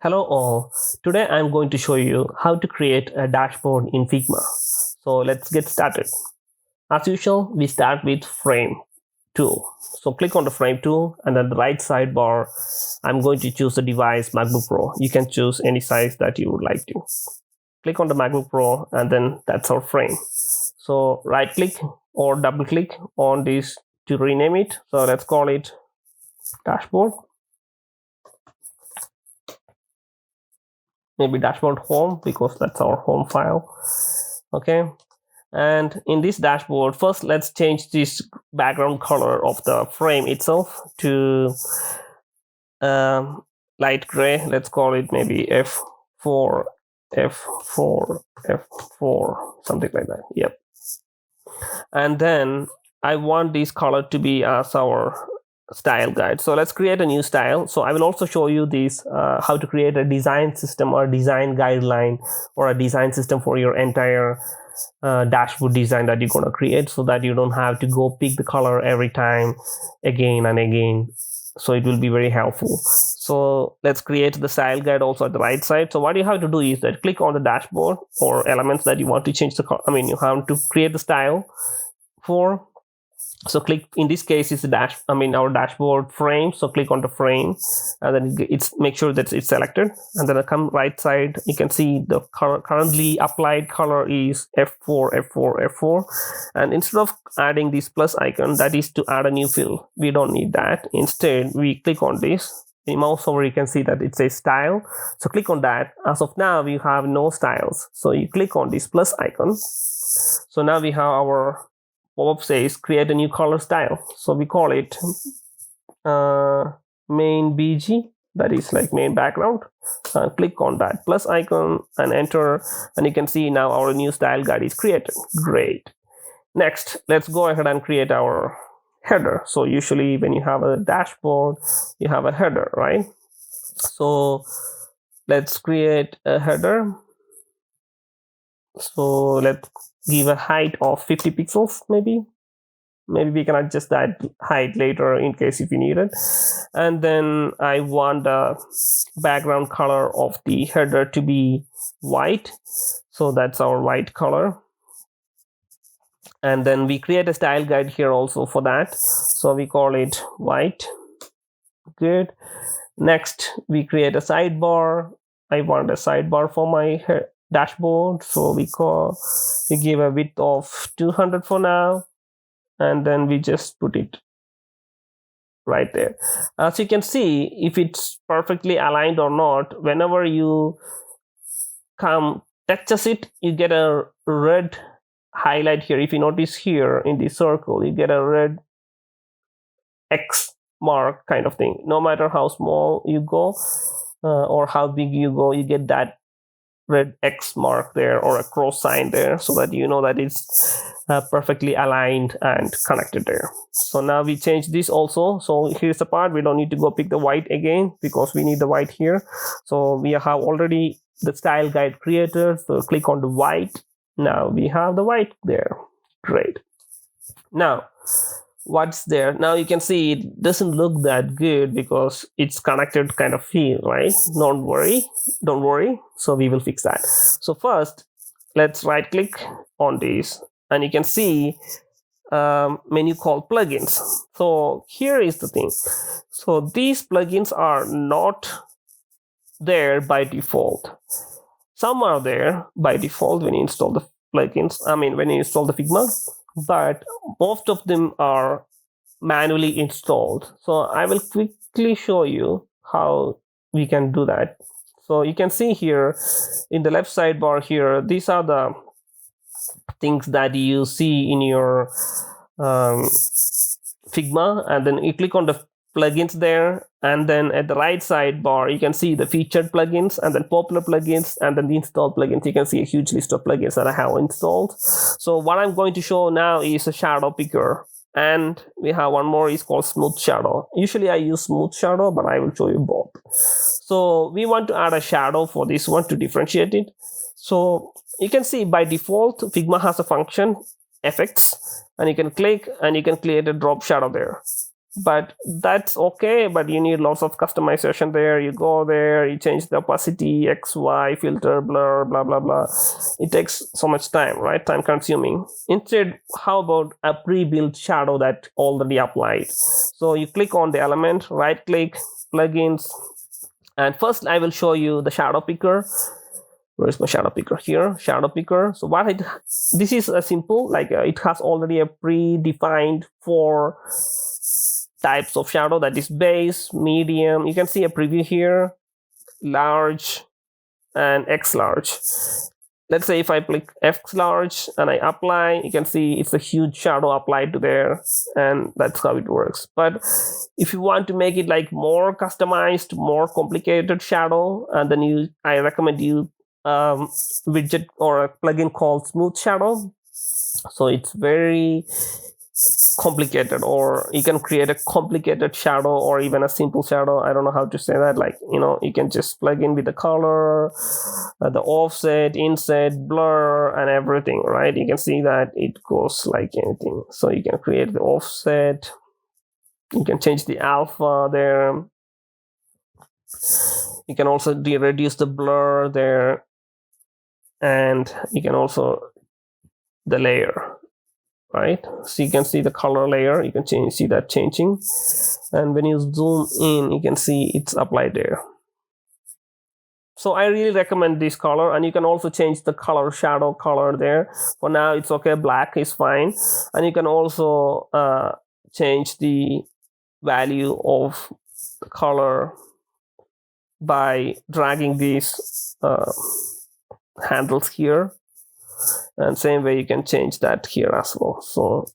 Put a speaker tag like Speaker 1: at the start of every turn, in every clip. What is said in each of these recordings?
Speaker 1: Hello all. Today I'm going to show you how to create a dashboard in Figma. So let's get started. As usual, we start with frame tool. So click on the frame tool and then the right sidebar, I'm going to choose the device MacBook Pro. You can choose any size that you would like to. Click on the MacBook Pro and then that's our frame. So right click or double click on this to rename it. So let's call it dashboard. Maybe dashboard home because that's our home file. Okay, and in this dashboard, first let's change this background color of the frame itself to light gray. Let's call it maybe F4, F4, F4, something like that. Yep. And then I want this color to be as our style guide. So let's create a new style. So I will also show you this how to create a design system or design guideline or a design system for your entire dashboard design that you're going to create, so that you don't have to go pick the color every time again and again. So it will be very helpful. So let's create the style guide also at the right side. So what you have to do is that click on the dashboard or elements that you want to change the color. You have to create the style for. So click, in this case it's our dashboard frame. So click on the frame and then make sure that it's selected, and then come right side, you can see the currently applied color is F4, F4, F4. And instead of adding this plus icon, that is to add a new field, we don't need that. Instead we click on this, the mouse over, you can see that it says style. So click on that. As of now we have no styles, so you click on this plus icon. So now we have our pop-up says create a new color style. So we call it main BG, that is like main background. Click on that plus icon and enter, and you can see now our new style guide is created. Great. Next, let's go ahead and create our header. So usually when you have a dashboard, you have a header, right? So let's create a header. So let's give a height of 50 pixels. Maybe we can adjust that height later in case if you need it. And then I want the background color of the header to be white, so that's our white color. And then we create a style guide here also for that, so we call it white. Good. Next we create a sidebar. I want a sidebar for my dashboard, so we give a width of 200 for now, and then we just put it right there. As you can see, if it's perfectly aligned or not, whenever you touches it, you get a red highlight here. If you notice here in the circle, you get a red X mark kind of thing. No matter how small you go or how big you go, you get that red X mark there or a cross sign there, so that you know that it's perfectly aligned and connected there. So now we change this also. So here's the part, we don't need to go pick the white again because we need the white here. So we have already the style guide created, so click on the white. Now we have the white there. Great. Now what's there? Now you can see it doesn't look that good because it's connected kind of feel, right? Don't worry. So we will fix that. So first let's right click on this, and you can see menu called plugins. So here is the thing. So these plugins are not there by default. Some are there by default when you install the plugins, when you install the Figma, but most of them are manually installed. So I will quickly show you how we can do that. So you can see here in the left sidebar here, these are the things that you see in your Figma, and then you click on the plugins there, and then at the right sidebar you can see the featured plugins and then popular plugins and then the installed plugins. You can see a huge list of plugins that I have installed. So what I'm going to show now is a shadow picker, and we have one more is called smooth shadow. Usually I use smooth shadow, but I will show you both. So we want to add a shadow for this one to differentiate it. So you can see by default Figma has a function effects, and you can click and you can create a drop shadow there. but that's okay. But you need lots of customization there. You go there, you change the opacity, XY, filter, blur, blah blah blah. It takes so much time, right? Time consuming. Instead, how about a pre-built shadow that already applied? So you click on the element, right click, plugins, and first I will show you the shadow picker. Where's my shadow picker? Here, shadow picker. So this is a simple, like it has already a predefined 4 types of shadow, that is base, medium. You can see a preview here, large, and X large. Let's say if I click X large and I apply, you can see it's a huge shadow applied to there, and that's how it works. But if you want to make it like more customized, more complicated shadow, and then I recommend you widget or a plugin called Smooth Shadow. So it's very complicated, or you can create a complicated shadow or even a simple shadow. I don't know how to say that. Like, you can just plug in with the color, the offset, inset, blur, and everything, right? You can see that it goes like anything. So you can create the offset. You can change the alpha there. You can also reduce the blur there. And you can also the layer, right? So you can see the color layer, you can see that changing, and when you zoom in, you can see it's applied there. So I really recommend this color, and you can also change the color, shadow color there. For now, it's okay, black is fine, and you can also change the value of the color by dragging these handles here. And same way you can change that here as well. So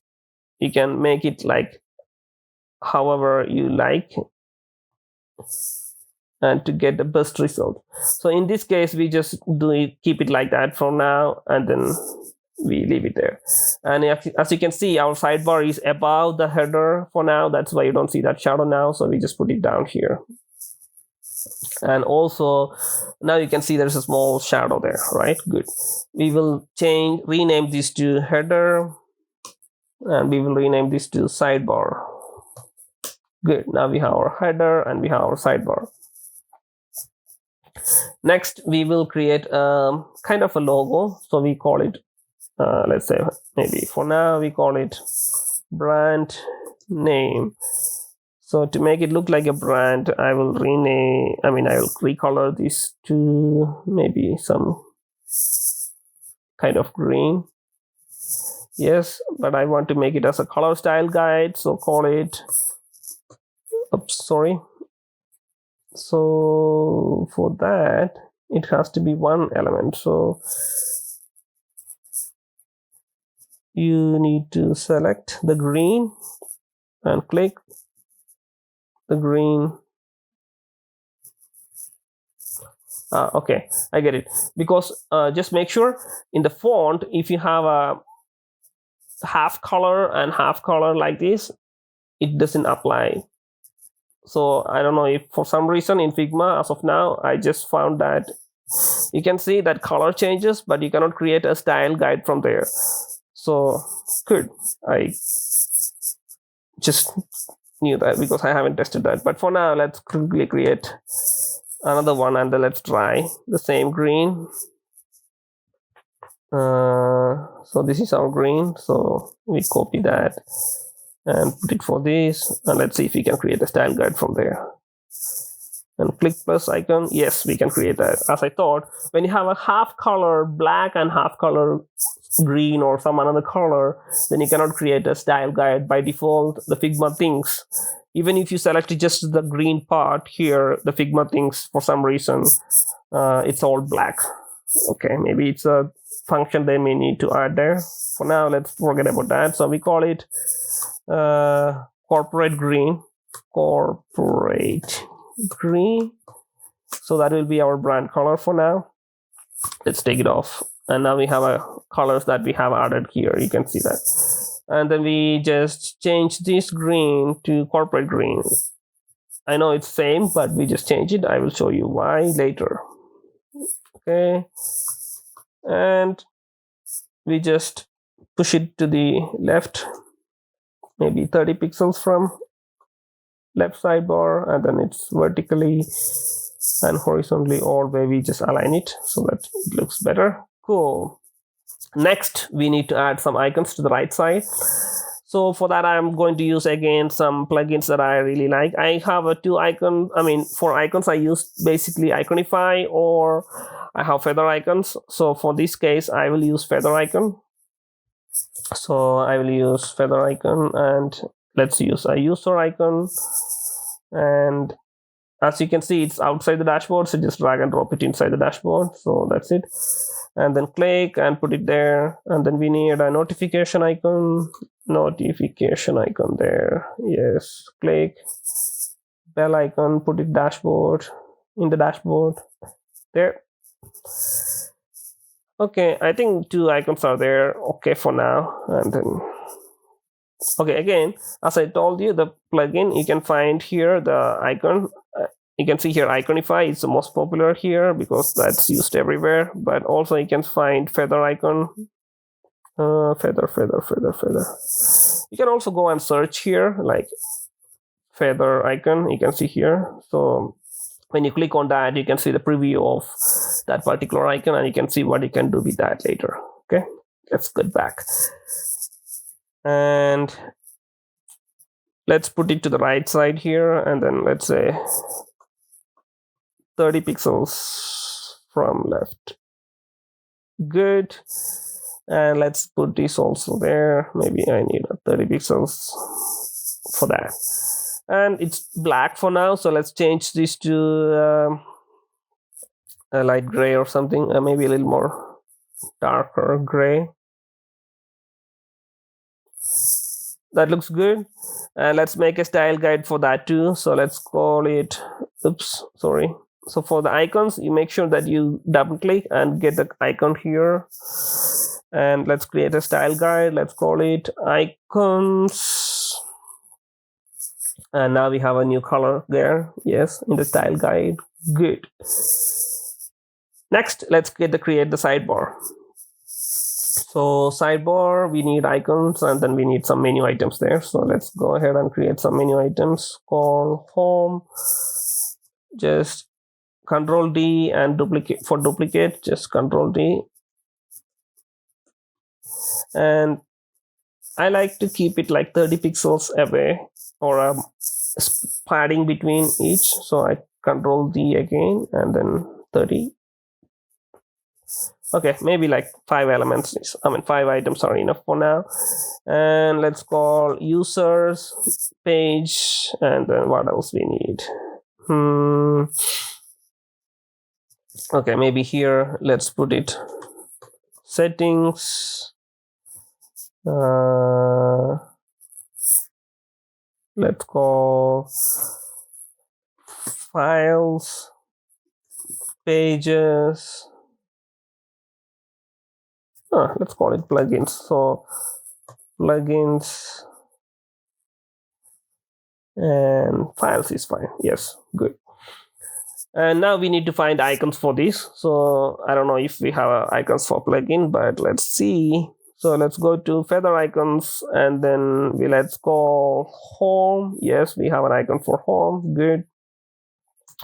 Speaker 1: you can make it like however you like, and to get the best result. So in this case, we just keep it like that for now, and then we leave it there. And as you can see, our sidebar is above the header for now. That's why you don't see that shadow now. So we just put it down here. And also now you can see there's a small shadow there, right? Good. We will rename this to header, and we will rename this to sidebar. Good. Now we have our header and we have our sidebar. Next, we will create kind of a logo. So we call it, let's say, maybe for now we call it brand name. So to make it look like a brand, I will recolor this to maybe some kind of green. Yes, but I want to make it as a color style guide. So call it, so for that, it has to be one element. So you need to select the green and click the green. Okay, I get it. Because just make sure in the font, if you have a half color and half color like this, it doesn't apply. So I don't know if for some reason in Figma, as of now, I just found that you can see that color changes, but you cannot create a style guide from there. So good. I just knew that because I haven't tested that. But for now, let's quickly create another one, and then let's try the same green. So this is our green. So we copy that and put it for this, and let's see if we can create a style guide from there. And click plus icon. Yes, we can create that. As I thought, when you have a half color black and half color green or some another color, then you cannot create a style guide. By default, the Figma thinks, even if you select just the green part here, the Figma thinks for some reason it's all black. Okay, maybe it's a function they may need to add there. For now, let's forget about that. So we call it corporate green. So that will be our brand color for now. Let's take it off. And now we have a colors that we have added here. You can see that. And then we just change this green to corporate green. I know it's same, but we just change it. I will show you why later. Okay. And we just push it to the left, maybe 30 pixels from left sidebar, and then it's vertically and horizontally, or where we just align it so that it looks better. Cool. Next, we need to add some icons to the right side. So for that, I'm going to use again some plugins that I really like. I have a for icons, I use basically Iconify, or I have feather icons. So for this case, I will use feather icon. So I will use feather icon, and let's use a user icon. And as you can see, it's outside the dashboard, so just drag and drop it inside the dashboard. So that's it. And then click and put it there. And then we need a notification icon there. Yes, click, bell icon, put it in the dashboard there. Okay, I think 2 icons are there. Okay for now. And then okay, again, as I told you, the plugin, you can find here the icon. You can see here Iconify is the most popular here because that's used everywhere. But also you can find feather icon. Feather. You can also go and search here like feather icon. You can see here. So when you click on that, you can see the preview of that particular icon, and you can see what you can do with that later. Okay, let's get back. And let's put it to the right side here, and then let's say 30 pixels from left. Good. And let's put this also there. Maybe I need 30 pixels for that. And it's black for now, so let's change this to a light gray or something, maybe a little more darker gray. That looks good. And let's make a style guide for that too. So let's call it, so for the icons, you make sure that you double click and get the icon here. And let's create a style guide. Let's call it icons. And now we have a new color there. Yes, in the style guide. Good. Next, let's create the sidebar. So sidebar, we need icons, and then we need some menu items there. So let's go ahead and create some menu items. Call home. Just Control D, and duplicate, just Control D. And I like to keep it like 30 pixels away, or a padding between each. So I Control D again, and then 30. Okay, maybe like 5 elements. 5 items are enough for now. And let's call users page, and then what else we need? Okay, maybe here let's put it settings. Let's call files, pages. Let's call it plugins. So plugins and files is fine. Yes, good. And now we need to find icons for this. So I don't know if we have icons for plugin, but let's see. So let's go to feather icons, and then let's call home. Yes, we have an icon for home. Good.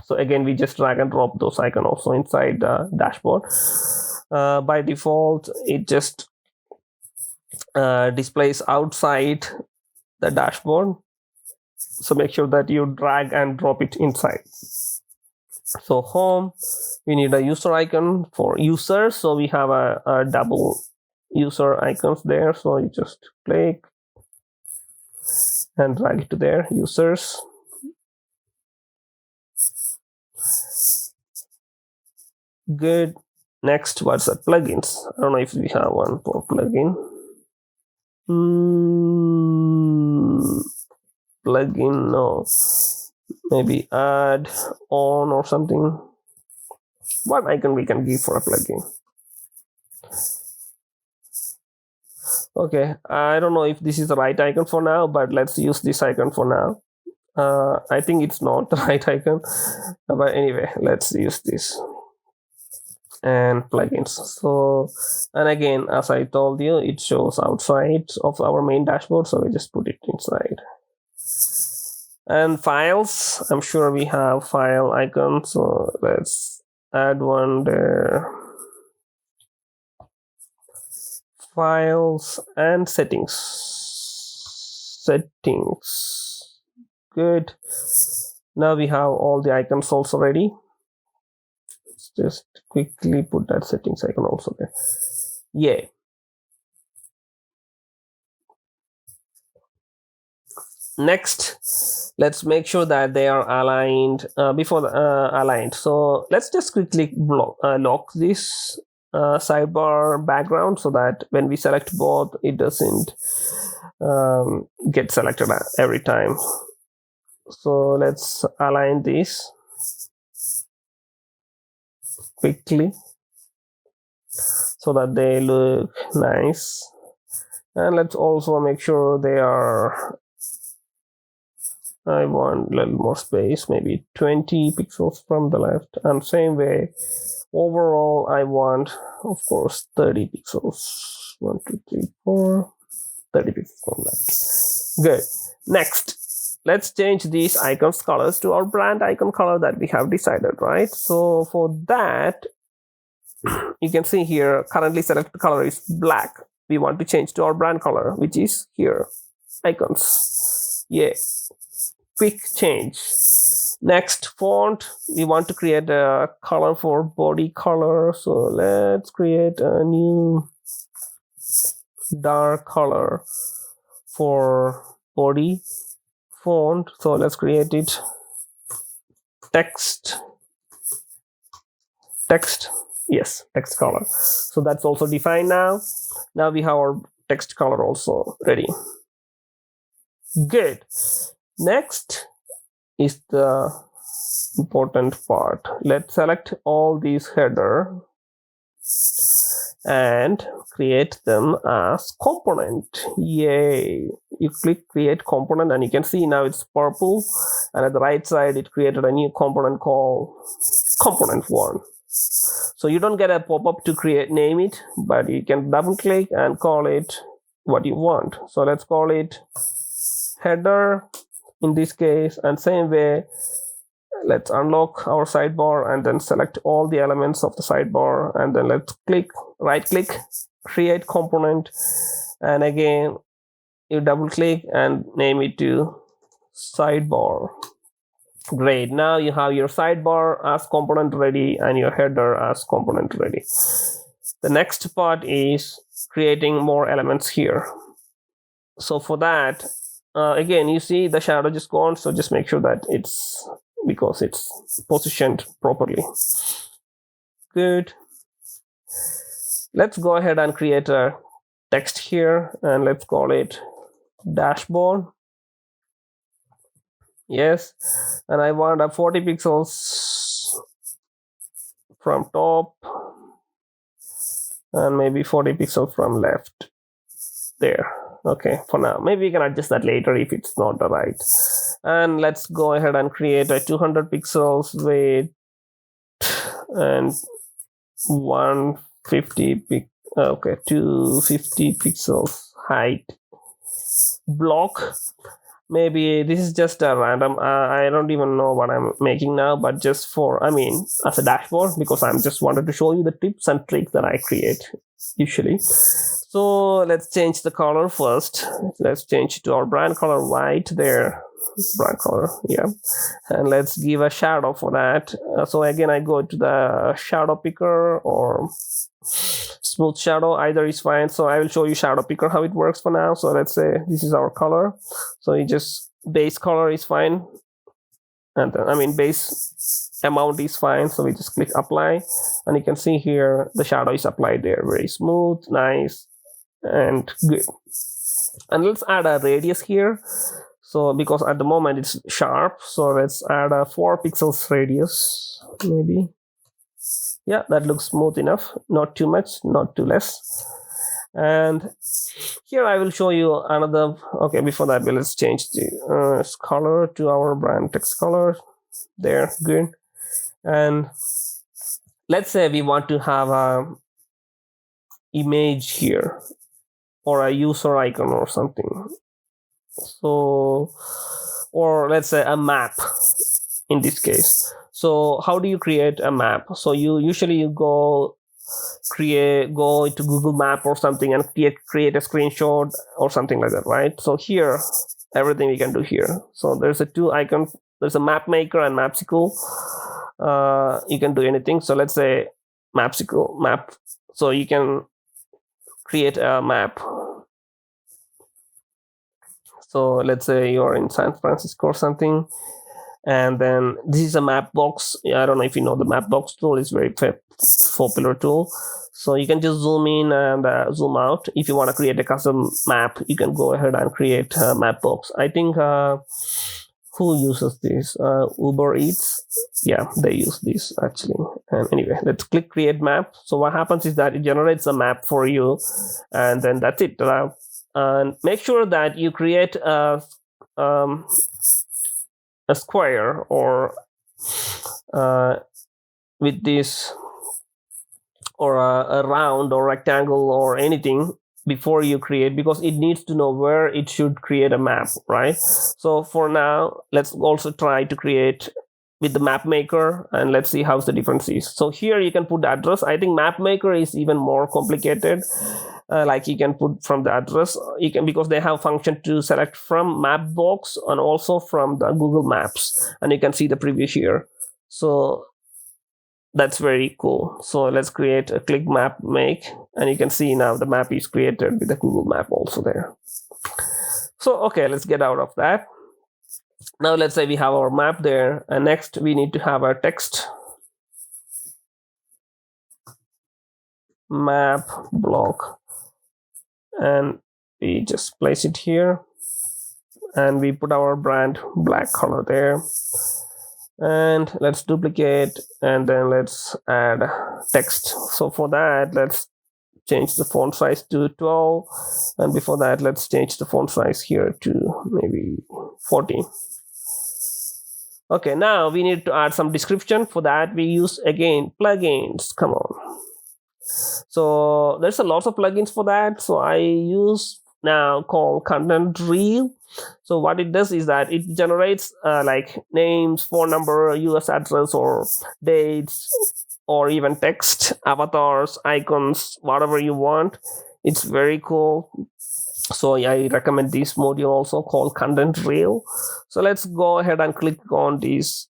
Speaker 1: So again, we just drag and drop those icons also inside the dashboard. By default, it just displays outside the dashboard. So make sure that you drag and drop it inside. So home, we need a user icon for users. So we have a double user icons there. So you just click and drag it to there, users. Good. Next, what's the plugins? I don't know if we have one for plugin. Plugin, no. Maybe add on or something. What icon we can give for a plugin? Okay, I don't know if this is the right icon for now, but let's use this icon for now. I think it's not the right icon, but anyway, let's use this. And plugins. So, and again, as I told you, it shows outside of our main dashboard, so we just put it inside. And files, I'm sure we have file icon, so let's add one there. Files and settings. Good. Now we have all the icons also ready. Let's just quickly put that settings icon also there. Yeah. Next, let's make sure that they are aligned aligned. So let's just quickly lock this sidebar background so that when we select both, it doesn't get selected every time. So let's align this quickly so that they look nice. And let's also make sure they are, I want a little more space, maybe 20 pixels from the left. And same way, overall, I want, of course, 30 pixels. 1, 2, 3, 4, 30 pixels from left. Good. Next, let's change these icons colors to our brand icon color that we have decided, right? So for that, you can see here, currently selected color is black. We want to change to our brand color, which is here, icons. Yeah, quick change. Next, font, we want to create a color for body color. So let's create a new dark color for body font. So let's create it text. Yes, text color. So that's also defined now. Now we have our text color also ready. Good. Next is the important part. Let's select all these header and create them as component. Yay. You click create component and you can see now it's purple, and at the right side it created a new component called component1. So you don't get a pop-up to name it, but you can double click and call it what you want. So let's call it header in this case, and same way, let's unlock our sidebar and then select all the elements of the sidebar, and then let's right click, create component, and again you double click and name it to sidebar. Great. Now you have your sidebar as component ready and your header as component ready. The next part is creating more elements here. So for that, again, you see the shadow just gone, so just make sure that it's because it's positioned properly. Good. Let's go ahead and create a text here, and let's call it dashboard. Yes, and I want a 40 pixels from top and maybe 40 pixels from left there. Okay, for now. Maybe we can adjust that later if it's not the right. And let's go ahead and create a 200 pixels width and 250 pixels height block. Maybe this is just a random, I don't even know what I'm making now, but just for, as a dashboard, because I'm just wanted to show you the tips and tricks that I create usually. So let's change the color first. Let's change to our brand color white there. Brand color, yeah. And let's give a shadow for that. So again, I go to the shadow picker or smooth shadow, either is fine. So I will show you shadow picker how it works for now. So let's say this is our color. So you just base color is fine, and then, base amount is fine. So we just click apply, and you can see here the shadow is applied there. Very smooth, nice, and good. And let's add a radius here. So because at the moment it's sharp, so let's add a 4 pixels radius maybe. Yeah, that looks smooth enough. Not too much, not too less. And here I will show you another. Okay, before that, let's change the color to our brand text color. There, good. And let's say we want to have a image here or a user icon or something. So or let's say a map in this case. So how do you create a map? So you usually go into Google Map or something and create a screenshot or something like that, right? So here, everything we can do here. So there's a two icons. There's a map maker and Mapsicle. You can do anything. So let's say Mapsicle map. So you can create a map. So let's say you're in San Francisco or something, and then this is a map box. I don't know if you know the map box tool. It's very popular tool. So you can just zoom in and zoom out. If you want to create a custom map, you can go ahead and create a map box. I think who uses this? Uber Eats. Yeah, they use this actually. And anyway, let's click create map. So what happens is that it generates a map for you, and then that's it. And make sure that you create a square or with this, or a round or rectangle or anything before you create, because it needs to know where it should create a map, right? So for now, let's also try to create with the map maker, and let's see how the difference is. So here you can put the address. I think map maker is even more complicated. Like you can put from the address, you can, because they have function to select from map box and also from the Google Maps, and you can see the preview here. So that's very cool. So let's create a click map make, and you can see now the map is created with the Google Map also there. So okay, let's get out of that. Now let's say we have our map there, and next we need to have our text map block, and we just place it here, and we put our brand black color there, and let's duplicate, and then let's add text. So for that, let's change the font size to 12, and before that, let's change the font size here to maybe 14. Okay, now we need to add some description. For that, we use again plugins. Come on. So there's a lot of plugins for that. So I use now called content reel. So what it does is that it generates like names, phone number, US address, or dates, or even text, avatars, icons, whatever you want. It's very cool. So I recommend this module also called content reel. So let's go ahead and click on these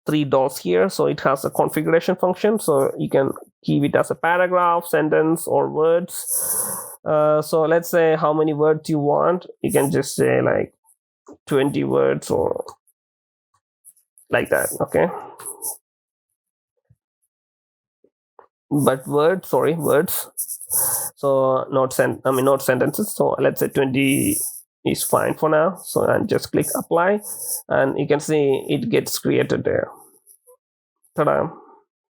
Speaker 1: three dots here. So it has a configuration function. So you can keep it as a paragraph, sentence, or words. So let's say how many words you want. You can just say like 20 words or like that. Okay. But words. So not sentences. So let's say 20 is fine for now. So and just click apply, and you can see it gets created there. Ta-da!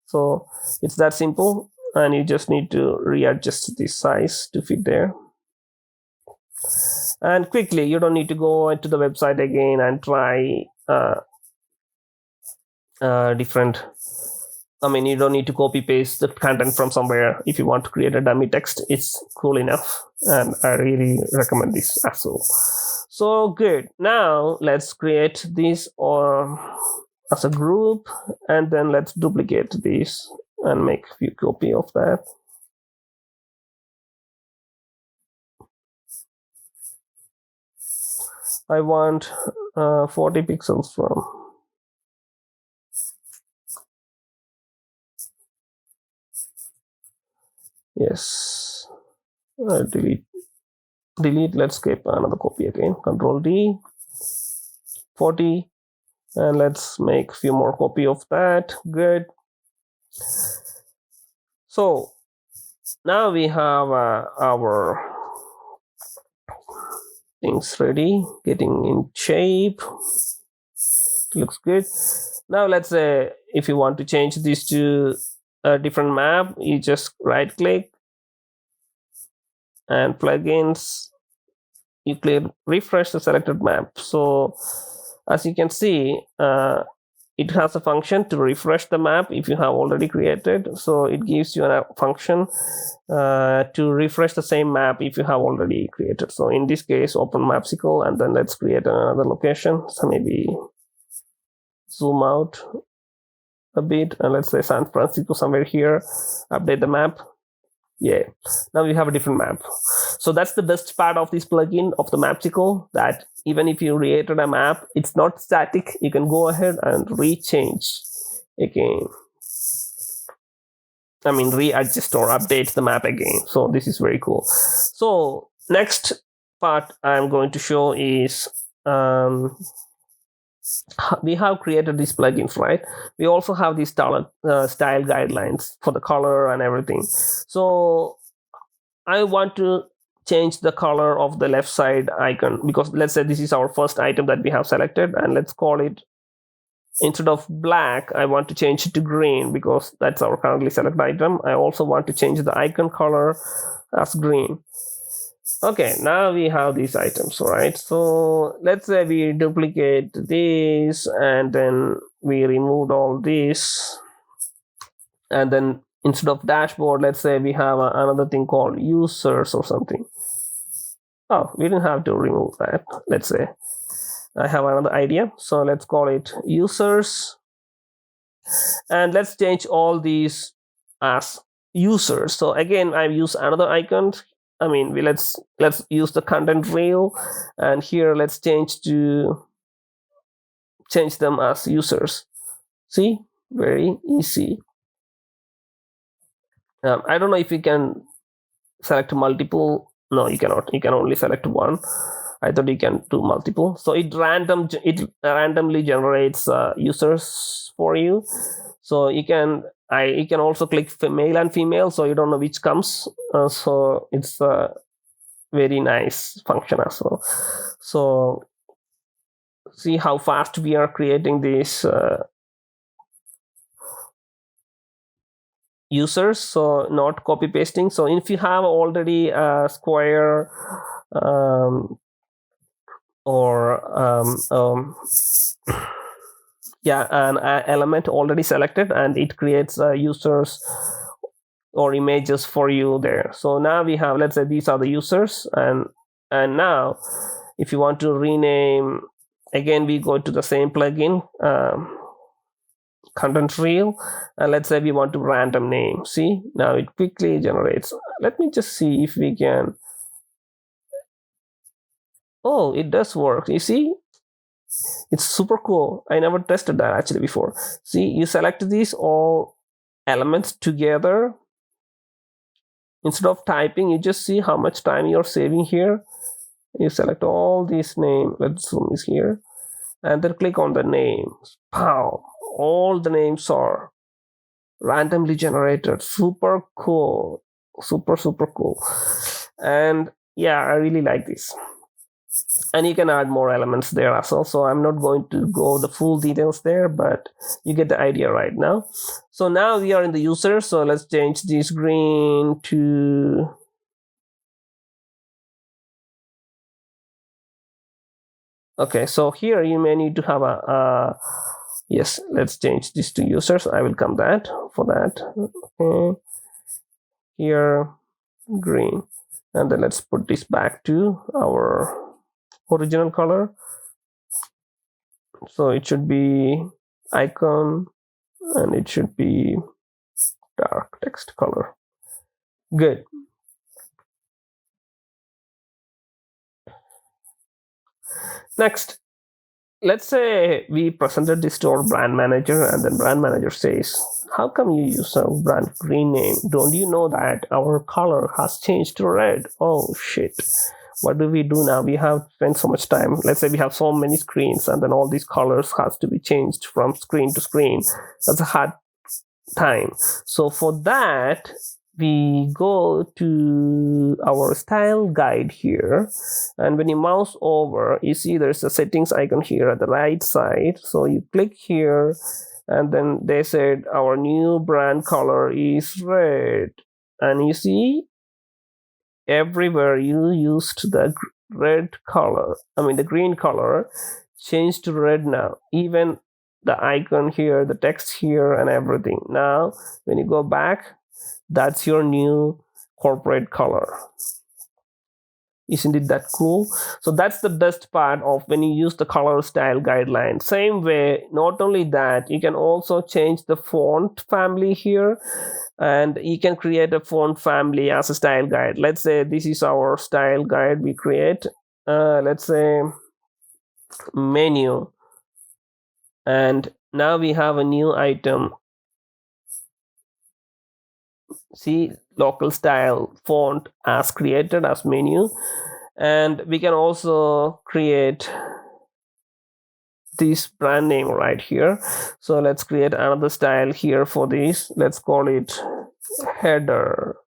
Speaker 1: So it's that simple, and you just need to readjust the size to fit there. And quickly, you don't need to go into the website again and try different. You don't need to copy paste the content from somewhere. If you want to create a dummy text, it's cool enough, and I really recommend this as well. So good. Now let's create this as a group, and then let's duplicate this and make a few copy of that. I want 40 pixels from. Yes. Delete. Let's keep another copy again. Control D. 40. And let's make a few more copy of that. Good. So now we have our things ready, getting in shape. Looks good. Now let's say if you want to change this to a different map, you just right click and plugins, you click refresh the selected map. So as you can see, it has a function to refresh the map if you have already created. So it gives you a function to refresh the same map if you have already created. So in this case, open Mapsicle, and then let's create another location. So maybe zoom out a bit, and let's say San Francisco somewhere here. Update the map. Yeah, now we have a different map. So that's the best part of this plugin of the Mapsicle, that even if you created a map, it's not static. You can go ahead and rechange again. I mean, readjust or update the map again. So this is very cool. So next part I'm going to show is we have created these plugins, right? We also have these style guidelines for the color and everything. So I want to change the color of the left side icon, because let's say this is our first item that we have selected, and let's call it, instead of black, I want to change it to green, because that's our currently selected item. I also want to change the icon color as green. Okay, now we have these items, right? So let's say we duplicate this, and then we removed all this, and then instead of dashboard, let's say we have another thing called users or something. Oh, we didn't have to remove that. Let's say I have another idea. So let's call it users, and let's change all these as users. So again, I've used another icon. I mean, let's use the content rail, and here let's change them as users. See, very easy. I don't know if you can select multiple. No, you cannot. You can only select one. I thought you can do multiple. So it randomly generates users for you. So you can also click male and female, so you don't know which comes. So it's a very nice function as well. So see how fast we are creating these users. So not copy pasting. So if you have already a square an element already selected, and it creates users or images for you there. So now we have, let's say these are the users, and now if you want to rename, again we go to the same plugin, content reel, and let's say we want to random name. See, now it quickly generates. Let me just see if we can. Oh, it does work. You see, it's super cool. I never tested that actually before. See, you select these all elements together. Instead of typing, you just see how much time you're saving here. You select all these names. Let's zoom this here, and then click on the names. Pow! All the names are randomly generated. Super cool. Super cool. And yeah, I really like this. And you can add more elements there as well. So I'm not going to go the full details there, but you get the idea right now. So now we are in the user. So let's change this green to okay. So here you may need to have yes. Let's change this to users. I will come that for that. Okay. Here green, and then let's put this back to our original color. So it should be icon, and it should be dark text color. Good. Next, let's say we presented this to our brand manager, and then brand manager says, how come you use a brand green name? Don't you know that our color has changed to red? Oh shit. What do we do now? We have spent so much time. Let's say we have so many screens, and then all these colors has to be changed from screen to screen. That's a hard time. So for that, we go to our style guide here, and when you mouse over, you see there's a settings icon here at the right side. So you click here, and then they said our new brand color is red, and you see everywhere you used the red color, I mean the green color, changed to red now. Even the icon here, the text here, and everything. Now when you go back, that's your new corporate color. Isn't it that cool? So that's the best part of when you use the color style guideline. Same way, not only that, you can also change the font family here, and you can create a font family as a style guide. Let's say this is our style guide we create. Let's say menu, and now we have a new item. See, local style font as created as menu, and we can also create this brand name right here. So let's create another style here for this. Let's call it header,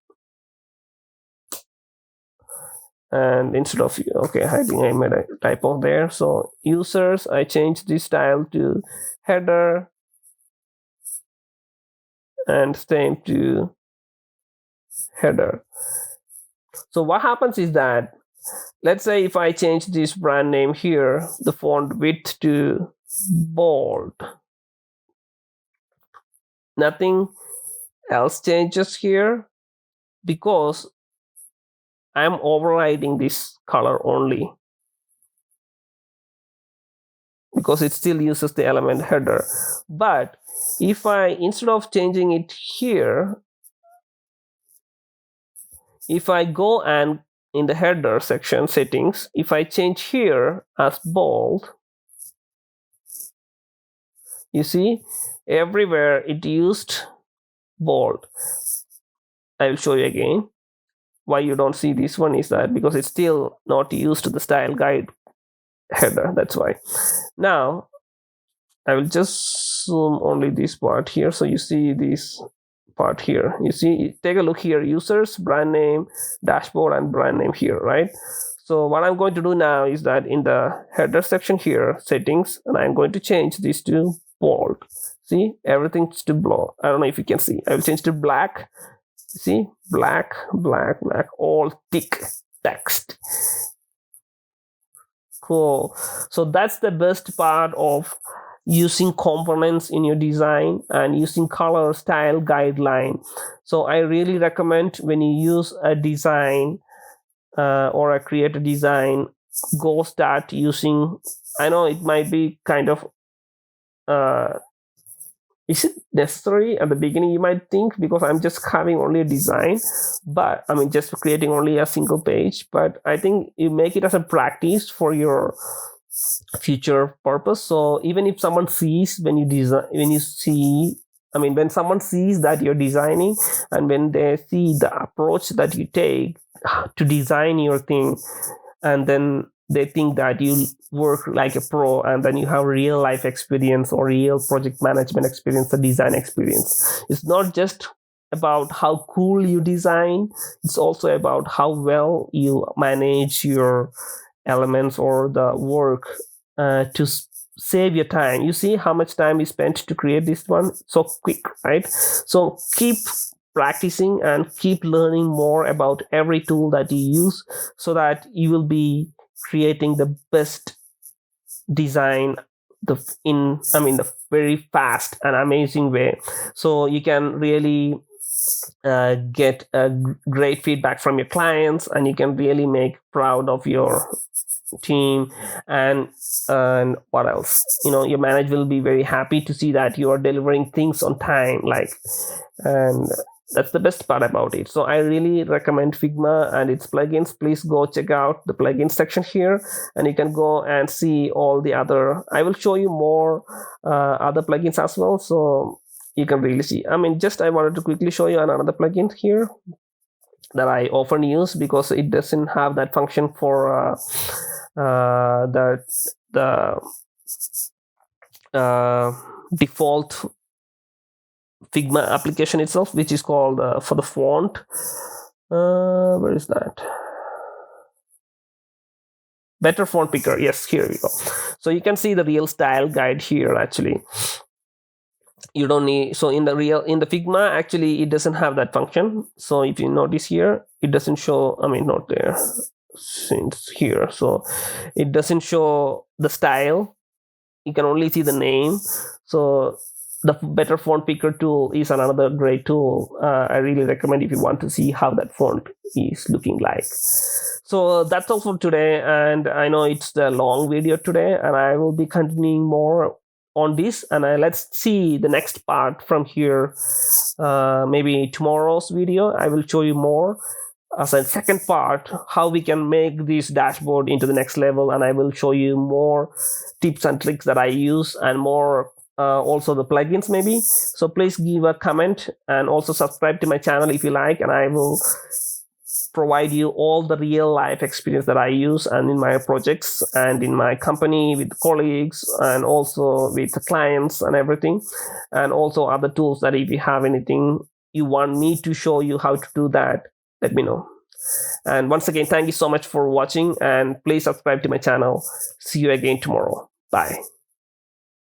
Speaker 1: and instead of, okay, I think I made a typo there. So users, I changed this style to header, and same to header. So what happens is that, let's say if I change this brand name here, the font width to bold, nothing else changes here because I'm overriding this color only, because it still uses the element header. But if I, instead of changing it here, if I go and in the header section settings, if I change here as bold, you see everywhere it used bold. I will show you again. Why you don't see this one is that because it's still not used to the style guide header. That's why. Now I will just zoom only this part here, so you see this part here. You see, take a look here, users, brand name, dashboard, and brand name here, right? So what I'm going to do now is that in the header section here, settings, and I'm going to change this to bold. See, everything's to blow. I don't know if you can see. I will change to black. See, black, black, black, all thick text. Cool. So that's the best part of using components in your design and using color style guideline. So I really recommend, when you use a design or create a design, go start using, I know it might be kind of is it necessary at the beginning, you might think, because I'm just having only a design, but I mean just creating only a single page. But I think you make it as a practice for your future purpose. So even if someone sees when you when someone sees that you're designing, and when they see the approach that you take to design your thing, and then they think that you work like a pro, and then you have real life experience or real project management experience or design experience. It's not just about how cool you design, it's also about how well you manage your elements or the work to save your time. You see how much time we spent to create this one, so quick, right? So keep practicing and keep learning more about every tool that you use, so that you will be creating the best design the very fast and amazing way. So you can really get great feedback from your clients, and you can really make proud of your team. And what else, your manager will be very happy to see that you are delivering things on time, and that's the best part about it. So I really recommend Figma and its plugins. Please go check out the plugin section here, and you can go and see all the other, I will show you more other plugins as well, so you can really see. I wanted to quickly show you another plugin here that I often use, because it doesn't have that function for the default Figma application itself, which is called for the font. Where is that? Better font picker. Yes, here we go. So you can see the real style guide here. Actually, you don't need. So in the Figma, actually, it doesn't have that function. So if you notice here, it doesn't show. Not there since here. So it doesn't show the style you can only see the name. So the better font picker tool is another great tool. I really recommend if you want to see how that font is looking like. So that's all for today, and I know it's the long video today, and I will be continuing more on this, and let's see the next part from here. Maybe tomorrow's video I will show you more as a second part how we can make this dashboard into the next level, and I will show you more tips and tricks that I use, and more also the plugins maybe. So please give a comment and also subscribe to my channel if you like, and I will provide you all the real life experience that I use and in my projects and in my company with colleagues and also with the clients and everything, and also other tools that if you have anything you want me to show you how to do that, let me know. And once again, thank you so much for watching, and please subscribe to my channel. See you again tomorrow. Bye.